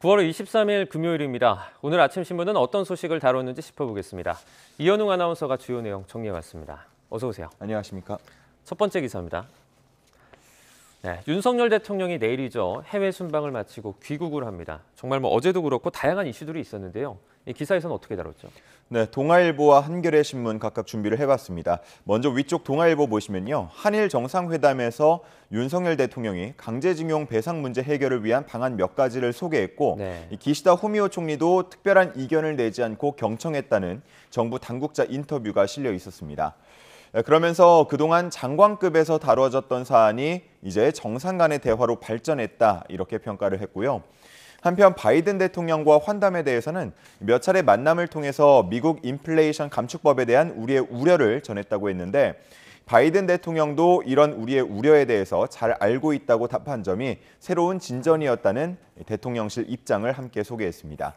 9월 23일 금요일입니다. 오늘 아침 신문은 어떤 소식을 다뤘는지 짚어보겠습니다. 이현웅 아나운서가 주요 내용 정리해왔습니다. 어서 오세요. 안녕하십니까. 첫 번째 기사입니다. 네, 윤석열 대통령이 내일이죠. 해외 순방을 마치고 귀국을 합니다. 정말 어제도 그렇고 다양한 이슈들이 있었는데요. 이 기사에서는 어떻게 다뤘죠? 네, 동아일보와 한겨레 신문 각각 준비를 해봤습니다. 먼저 위쪽 동아일보 보시면요. 한일 정상회담에서 윤석열 대통령이 강제징용 배상 문제 해결을 위한 방안 몇 가지를 소개했고 이 기시다 후미오 총리도 특별한 이견을 내지 않고 경청했다는 정부 당국자 인터뷰가 실려 있었습니다. 그러면서 그동안 장관급에서 다뤄졌던 사안이 이제 정상 간의 대화로 발전했다 이렇게 평가를 했고요. 한편 바이든 대통령과 환담에 대해서는 몇 차례 만남을 통해서 미국 인플레이션 감축법에 대한 우리의 우려를 전했다고 했는데 바이든 대통령도 이런 우리의 우려에 대해서 잘 알고 있다고 답한 점이 새로운 진전이었다는 대통령실 입장을 함께 소개했습니다.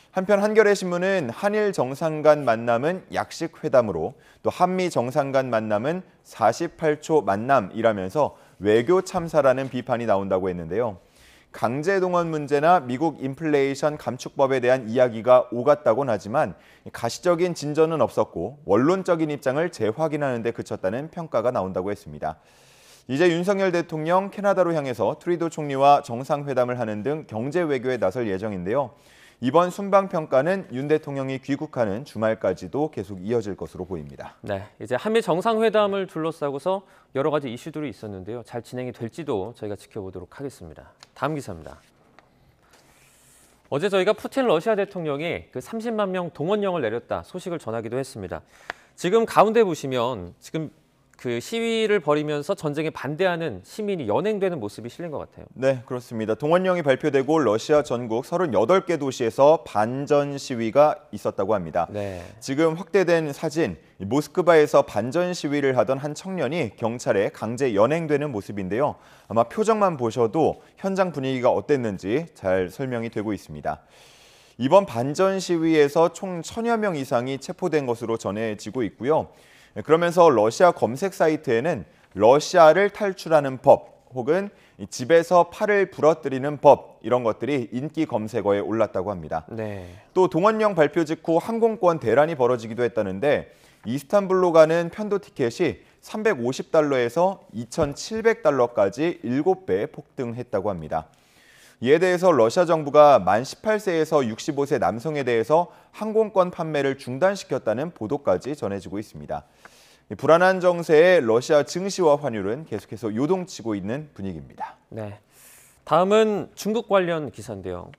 한편 한겨레 신문은 한일 정상 간 만남은 약식 회담으로 또 한미 정상 간 만남은 48초 만남이라면서 외교 참사라는 비판이 나온다고 했는데요. 강제동원 문제나 미국 인플레이션 감축법에 대한 이야기가 오갔다고는 하지만 가시적인 진전은 없었고 원론적인 입장을 재확인하는 데 그쳤다는 평가가 나온다고 했습니다. 이제 윤석열 대통령 캐나다로 향해서 트루도 총리와 정상회담을 하는 등 경제 외교에 나설 예정인데요. 이번 순방 평가는 윤 대통령이 귀국하는 주말까지도 계속 이어질 것으로 보입니다. 네, 이제 한미 정상회담을 둘러싸고서 여러 가지 이슈들이 있었는데요. 잘 진행이 될지도 저희가 지켜보도록 하겠습니다. 다음 기사입니다. 어제 저희가 푸틴 러시아 대통령이 그 30만 명 동원령을 내렸다 소식을 전하기도 했습니다. 지금 가운데 보시면 지금 그 시위를 벌이면서 전쟁에 반대하는 시민이 연행되는 모습이 실린 것 같아요. 네, 그렇습니다. 동원령이 발표되고 러시아 전국 38개 도시에서 반전 시위가 있었다고 합니다. 네. 지금 확대된 사진, 모스크바에서 반전 시위를 하던 한 청년이 경찰에 강제 연행되는 모습인데요. 아마 표정만 보셔도 현장 분위기가 어땠는지 잘 설명이 되고 있습니다. 이번 반전 시위에서 총 1000여 명 이상이 체포된 것으로 전해지고 있고요. 그러면서 러시아 검색 사이트에는 러시아를 탈출하는 법 혹은 집에서 팔을 부러뜨리는 법 이런 것들이 인기 검색어에 올랐다고 합니다. 네. 또 동원령 발표 직후 항공권 대란이 벌어지기도 했다는데 이스탄불로 가는 편도 티켓이 350달러에서 2,700달러까지 7배 폭등했다고 합니다. 이에 대해서 러시아 정부가 만 18세에서 65세 남성에 대해서 항공권 판매를 중단시켰다는 보도까지 전해지고 있습니다. 불안한 정세에 러시아 증시와 환율은 계속해서 요동치고 있는 분위기입니다. 네, 다음은 중국 관련 기사인데요.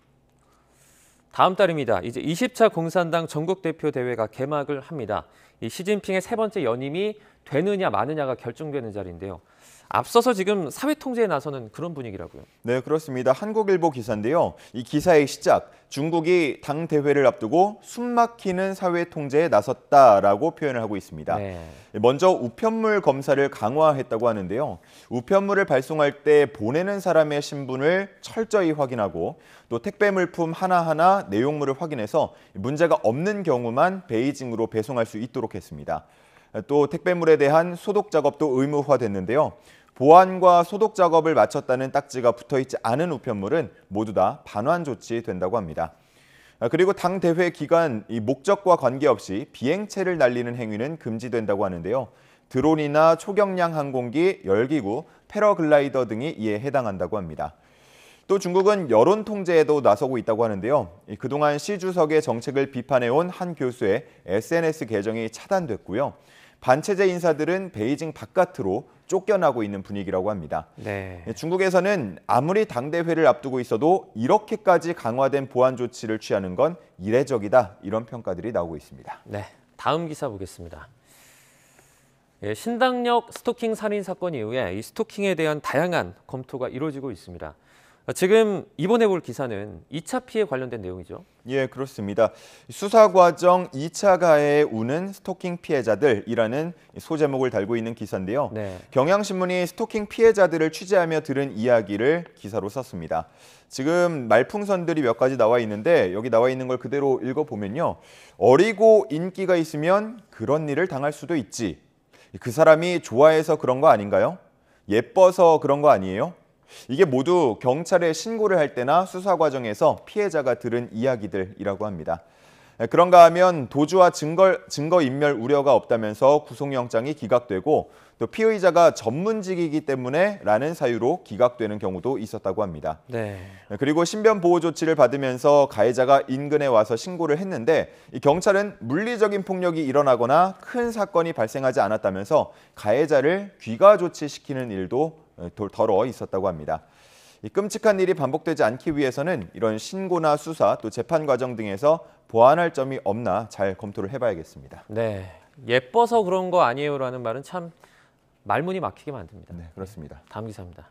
다음 달입니다. 이제 20차 공산당 전국대표 대회가 개막을 합니다. 이 시진핑의 세 번째 연임이 되느냐 마느냐가 결정되는 자리인데요. 앞서서 지금 사회 통제에 나서는 그런 분위기라고요. 네, 그렇습니다. 한국일보 기사인데요. 이 기사의 시작, 중국이 당 대회를 앞두고 숨막히는 사회 통제에 나섰다라고 표현을 하고 있습니다. 네. 먼저 우편물 검사를 강화했다고 하는데요. 우편물을 발송할 때 보내는 사람의 신분을 철저히 확인하고 또 택배 물품 하나하나 내용물을 확인해서 문제가 없는 경우만 베이징으로 배송할 수 있도록 했습니다. 또 택배물에 대한 소독 작업도 의무화됐는데요. 보안과 소독 작업을 마쳤다는 딱지가 붙어있지 않은 우편물은 모두 다 반환 조치된다고 합니다. 그리고 당 대회 기간 이 목적과 관계없이 비행체를 날리는 행위는 금지된다고 하는데요. 드론이나 초경량 항공기, 열기구, 패러글라이더 등이 이에 해당한다고 합니다. 또 중국은 여론 통제에도 나서고 있다고 하는데요. 그동안 시 주석의 정책을 비판해온 한 교수의 SNS 계정이 차단됐고요. 반체제 인사들은 베이징 바깥으로 쫓겨나고 있는 분위기라고 합니다. 네. 중국에서는 아무리 당대회를 앞두고 있어도 이렇게까지 강화된 보안 조치를 취하는 건 이례적이다 이런 평가들이 나오고 있습니다. 네, 다음 기사 보겠습니다. 신당역 스토킹 살인 사건 이후에 이 스토킹에 대한 다양한 검토가 이루어지고 있습니다. 지금 이번에 볼 기사는 2차 피해 관련된 내용이죠. 예, 그렇습니다. 수사 과정 2차 가해에 우는 스토킹 피해자들이라는 소제목을 달고 있는 기사인데요. 네. 경향신문이 스토킹 피해자들을 취재하며 들은 이야기를 기사로 썼습니다. 지금 말풍선들이 몇 가지 나와 있는데 여기 나와 있는 걸 그대로 읽어보면요. 어리고 인기가 있으면 그런 일을 당할 수도 있지. 그 사람이 좋아해서 그런 거 아닌가요? 예뻐서 그런 거 아니에요? 이게 모두 경찰에 신고를 할 때나 수사 과정에서 피해자가 들은 이야기들이라고 합니다. 그런가 하면 도주와 증거인멸 우려가 없다면서 구속영장이 기각되고 또 피의자가 전문직이기 때문에 라는 사유로 기각되는 경우도 있었다고 합니다. 네. 그리고 신변 보호 조치를 받으면서 가해자가 인근에 와서 신고를 했는데 이 경찰은 물리적인 폭력이 일어나거나 큰 사건이 발생하지 않았다면서 가해자를 귀가 조치시키는 일도 덜어 있었다고 합니다. 이 끔찍한 일이 반복되지 않기 위해서는 이런 신고나 수사 또 재판 과정 등에서 보완할 점이 없나 잘 검토를 해봐야겠습니다. 네. 예뻐서 그런 거 아니에요라는 말은 참 말문이 막히게 만듭니다. 네, 그렇습니다. 다음 기사입니다.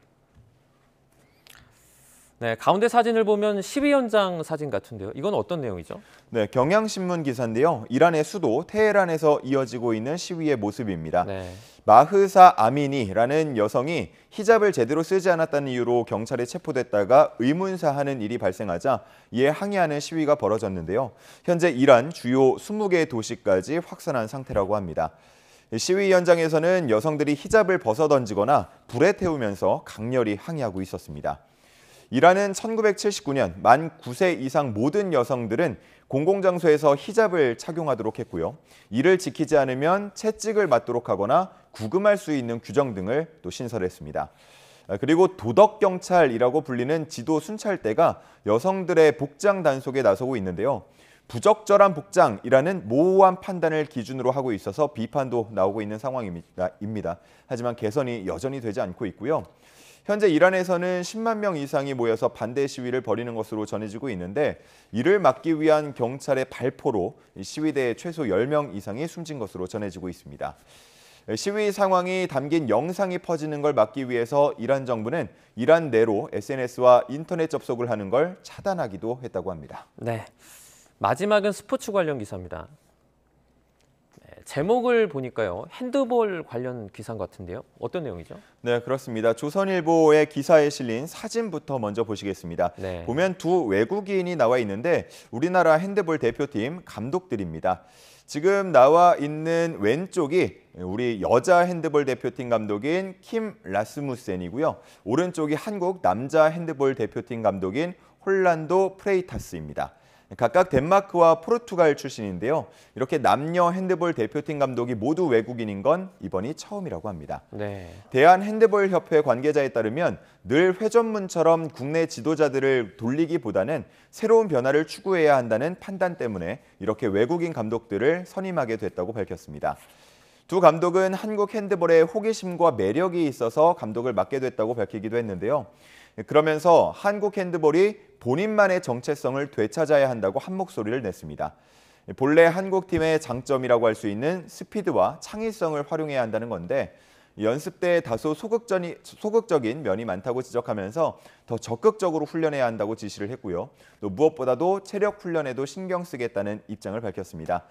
네, 가운데 사진을 보면 시위 현장 사진 같은데요. 이건 어떤 내용이죠? 네, 경향신문 기사인데요. 이란의 수도 테헤란에서 이어지고 있는 시위의 모습입니다. 네. 마흐사 아미니라는 여성이 히잡을 제대로 쓰지 않았다는 이유로 경찰에 체포됐다가 의문사하는 일이 발생하자 이에 항의하는 시위가 벌어졌는데요. 현재 이란 주요 20개 도시까지 확산한 상태라고 합니다. 시위 현장에서는 여성들이 히잡을 벗어던지거나 불에 태우면서 강렬히 항의하고 있었습니다. 이란은 1979년 만 9세 이상 모든 여성들은 공공장소에서 히잡을 착용하도록 했고요. 이를 지키지 않으면 채찍을 맞도록 하거나 구금할 수 있는 규정 등을 또 신설했습니다. 그리고 도덕경찰이라고 불리는 지도 순찰대가 여성들의 복장 단속에 나서고 있는데요. 부적절한 복장이라는 모호한 판단을 기준으로 하고 있어서 비판도 나오고 있는 상황입니다. 하지만 개선이 여전히 되지 않고 있고요. 현재 이란에서는 10만 명 이상이 모여서 반대 시위를 벌이는 것으로 전해지고 있는데 이를 막기 위한 경찰의 발포로 시위대에 최소 10명 이상이 숨진 것으로 전해지고 있습니다. 시위 상황이 담긴 영상이 퍼지는 걸 막기 위해서 이란 정부는 이란 내로 SNS와 인터넷 접속을 하는 걸 차단하기도 했다고 합니다. 네. 마지막은 스포츠 관련 기사입니다. 제목을 보니까요. 핸드볼 관련 기사 같은데요. 어떤 내용이죠? 네, 그렇습니다. 조선일보의 기사에 실린 사진부터 먼저 보시겠습니다. 네. 보면 두 외국인이 나와 있는데 우리나라 핸드볼 대표팀 감독들입니다. 지금 나와 있는 왼쪽이 우리 여자 핸드볼 대표팀 감독인 킴 라스무센이고요. 오른쪽이 한국 남자 핸드볼 대표팀 감독인 홀란도 프레이타스입니다. 각각 덴마크와 포르투갈 출신인데요. 이렇게 남녀 핸드볼 대표팀 감독이 모두 외국인인 건 이번이 처음이라고 합니다. 네. 대한핸드볼협회 관계자에 따르면 늘 회전문처럼 국내 지도자들을 돌리기보다는 새로운 변화를 추구해야 한다는 판단 때문에 이렇게 외국인 감독들을 선임하게 됐다고 밝혔습니다. 두 감독은 한국 핸드볼에 호기심과 매력이 있어서 감독을 맡게 됐다고 밝히기도 했는데요. 그러면서 한국 핸드볼이 본인만의 정체성을 되찾아야 한다고 한 목소리를 냈습니다. 본래 한국팀의 장점이라고 할 수 있는 스피드와 창의성을 활용해야 한다는 건데 연습 때 다소 소극적인 면이 많다고 지적하면서 더 적극적으로 훈련해야 한다고 지시를 했고요. 또 무엇보다도 체력 훈련에도 신경 쓰겠다는 입장을 밝혔습니다.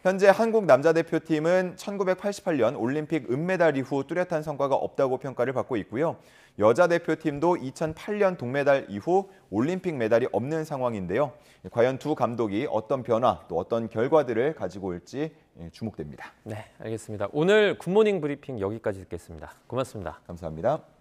현재 한국 남자 대표팀은 1988년 올림픽 은메달 이후 뚜렷한 성과가 없다고 평가를 받고 있고요. 여자 대표팀도 2008년 동메달 이후 올림픽 메달이 없는 상황인데요. 과연 두 감독이 어떤 변화 또 어떤 결과들을 가지고 올지 주목됩니다. 네, 알겠습니다. 오늘 굿모닝 브리핑 여기까지 듣겠습니다. 고맙습니다. 감사합니다.